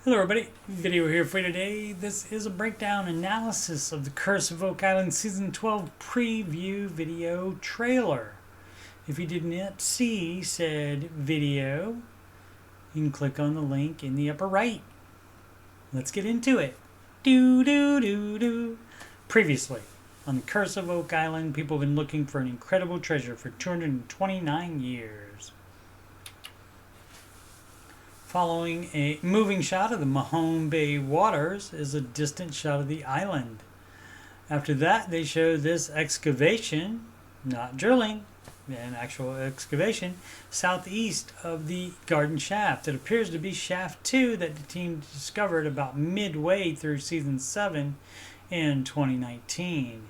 Hello everybody, video here for you today. This is a breakdown analysis of the Curse of Oak Island Season 12 preview video trailer. If you did not see said video, you can click on the link in the upper right. Let's get into it. Previously, on the Curse of Oak Island, people have been looking for an incredible treasure for 229 years. Following a moving shot of the Mahone Bay waters is a distant shot of the island. After that, they show this excavation, not drilling, an actual excavation, southeast of the garden shaft. It appears to be shaft 2 that the team discovered about midway through season 7 in 2019.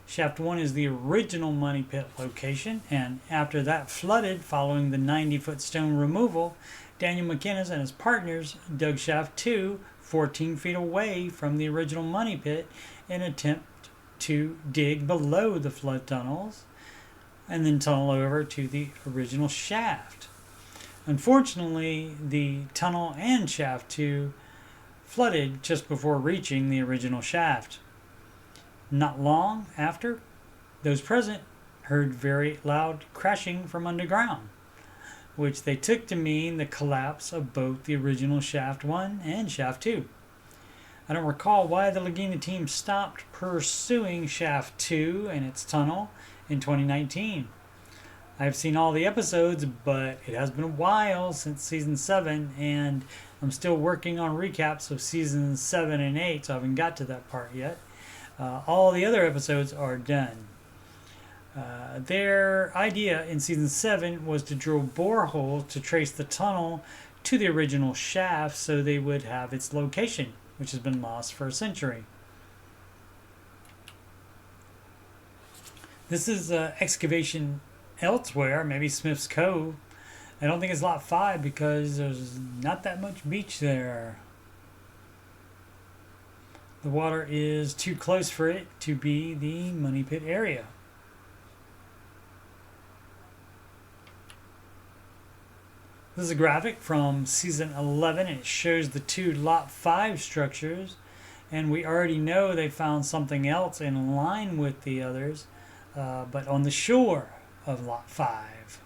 Shaft 1 is the original money pit location, and after that flooded following the 90-foot stone removal, Daniel McInnes and his partners dug shaft 2 14 feet away from the original money pit in an attempt to dig below the flood tunnels and then tunnel over to the original shaft. Unfortunately, the tunnel and shaft 2 flooded just before reaching the original shaft. Not long after, those present heard very loud crashing from underground, which they took to mean the collapse of both the original Shaft 1 and Shaft 2. I don't recall why the Laguna team stopped pursuing Shaft 2 and its tunnel in 2019. I've seen all the episodes, but it has been a while since Season 7, and I'm still working on recaps of Seasons 7 and 8, so I haven't got to that part yet. All the other episodes are done. Their idea in Season 7 was to drill boreholes to trace the tunnel to the original shaft so they would have its location, which has been lost for a century. This is excavation elsewhere, maybe Smith's Cove. I don't think it's Lot 5 because there's not that much beach there. The water is too close for it to be the money pit area. This is a graphic from Season 11, and it shows the two Lot 5 structures, and we already know they found something else in line with the others, but on the shore of Lot 5.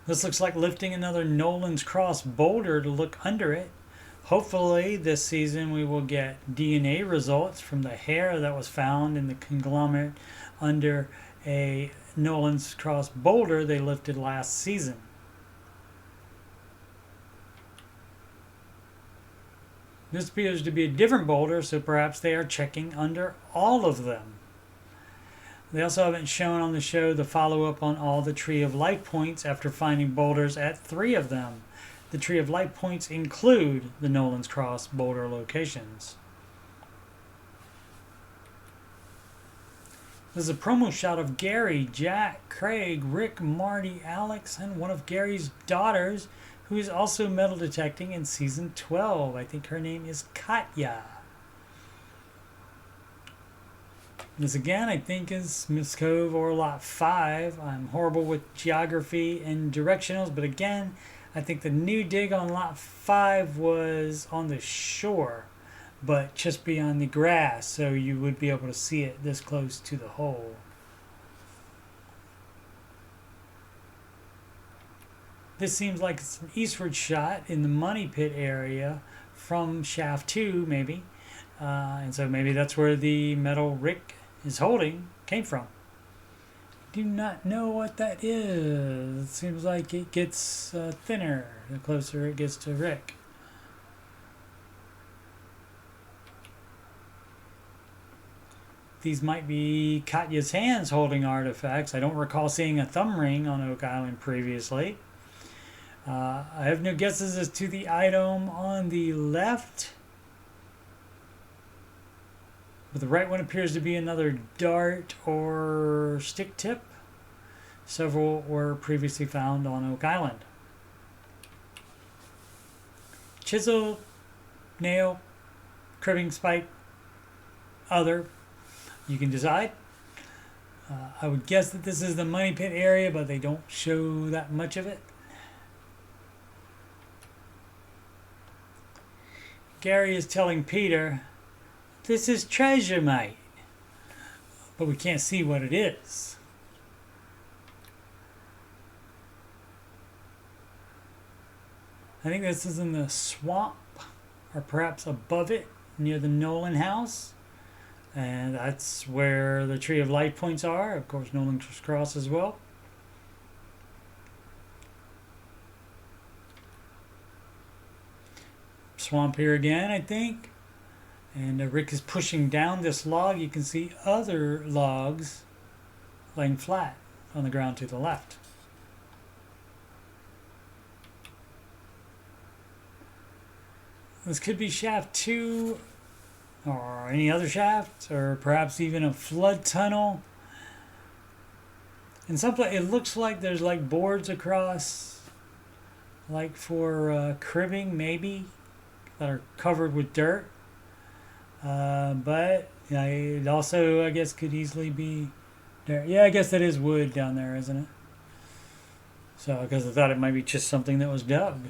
This looks like lifting another Nolan's Cross boulder to look under it. Hopefully this season we will get DNA results from the hair that was found in the conglomerate under a Nolan's Cross boulder they lifted last season. This appears to be a different boulder, so perhaps they are checking under all of them. They also haven't shown on the show the follow-up on all the Tree of Life points after finding boulders at 3 of them. The Tree of Life points include the Nolan's Cross boulder locations. This is a promo shot of Gary, Jack, Craig, Rick, Marty, Alex, and one of Gary's daughters, who is also metal detecting in Season 12. I think her name is Katya. This again, I think, is Smith's Cove or Lot 5. I'm horrible with geography and directionals, but again, I think the new dig on Lot 5 was on the shore, but just beyond the grass, so you would be able to see it this close to the hole. This seems like it's an eastward shot in the money pit area from Shaft 2, maybe. And so maybe that's where the metal Rick is holding came from. Do not know what that is. It seems like it gets thinner the closer it gets to Rick. These might be Katya's hands holding artifacts. I don't recall seeing a thumb ring on Oak Island previously. I have no guesses as to the item on the left, but the right one appears to be another dart or stick tip. Several were previously found on Oak Island. Chisel, nail, cribbing spike, other. You can decide. I would guess that this is the money pit area, but they don't show that much of it. Gary is telling Peter, "This is treasure, mate." But we can't see what it is. I think this is in the swamp, or perhaps above it, near the Nolan house. And that's where the Tree of Life points are. Of course, Nolan's Cross as well. Swamp here again, I think. And Rick is pushing down this log. You can see other logs laying flat on the ground to the left. This could be shaft 2 or any other shaft, or perhaps even a flood tunnel. In some place, it looks like there's like boards across, like for cribbing maybe, that are covered with dirt. But yeah, it also, I guess, could easily be there. Yeah, I guess that is wood down there, isn't it? So, because I thought it might be just something that was dug.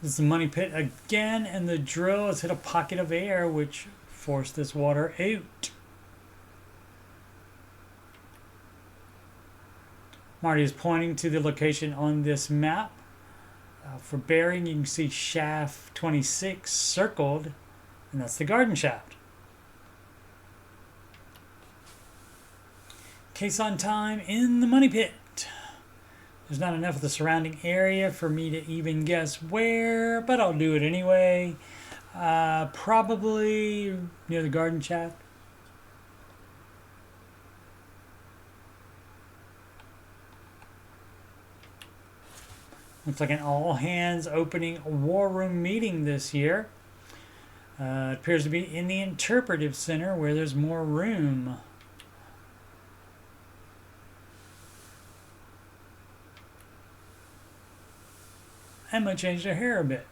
This is the money pit again, and the drill has hit a pocket of air, which forced this water out. Marty is pointing to the location on this map. For bearing, you can see shaft 26 circled, and that's the garden shaft. Case on time in the money pit. There's not enough of the surrounding area for me to even guess where, but I'll do it anyway. Probably near the garden shaft. Looks like an all-hands opening war room meeting this year. It appears to be in the interpretive center where there's more room. Emma changed her hair a bit.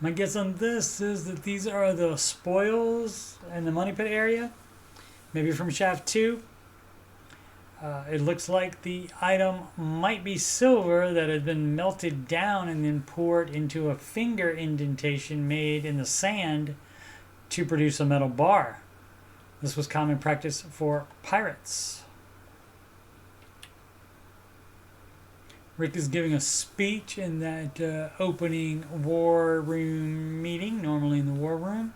My guess on this is that these are the spoils in the money pit area. Maybe from shaft 2. It looks like the item might be silver that had been melted down and then poured into a finger indentation made in the sand to produce a metal bar. This was common practice for pirates. Rick is giving a speech in that opening war room meeting, normally in the war room.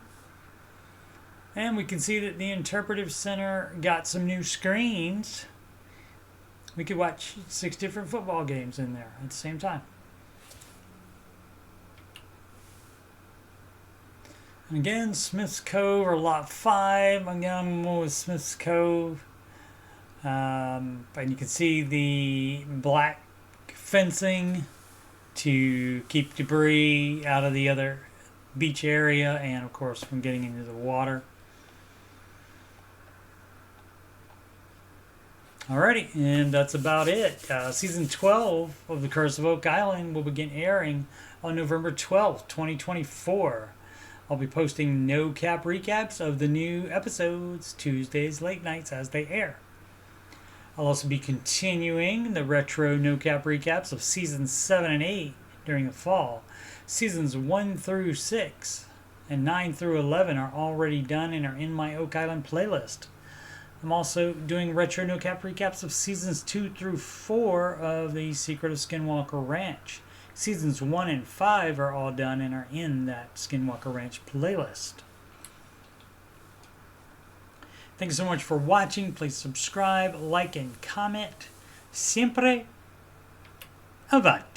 And we can see that the interpretive center got some new screens. We could watch 6 different football games in there at the same time. And again, Smith's Cove, or Lot 5. Again, I'm going with Smith's Cove. And you can see the black fencing to keep debris out of the other beach area, and of course from getting into the water. Alrighty, and that's about it. Season 12 of The Curse of Oak Island will begin airing on November 12th, 2024. I'll be posting no-cap recaps of the new episodes Tuesdays late nights as they air. I'll also be continuing the retro no-cap recaps of Seasons 7 and 8 during the fall. Seasons 1 through 6 and 9 through 11 are already done and are in my Oak Island playlist. I'm also doing retro no-cap recaps of Seasons 2 through 4 of The Secret of Skinwalker Ranch. Seasons 1 and 5 are all done and are in that Skinwalker Ranch playlist. Thank you so much for watching. Please subscribe, like, and comment. Siempre avanti.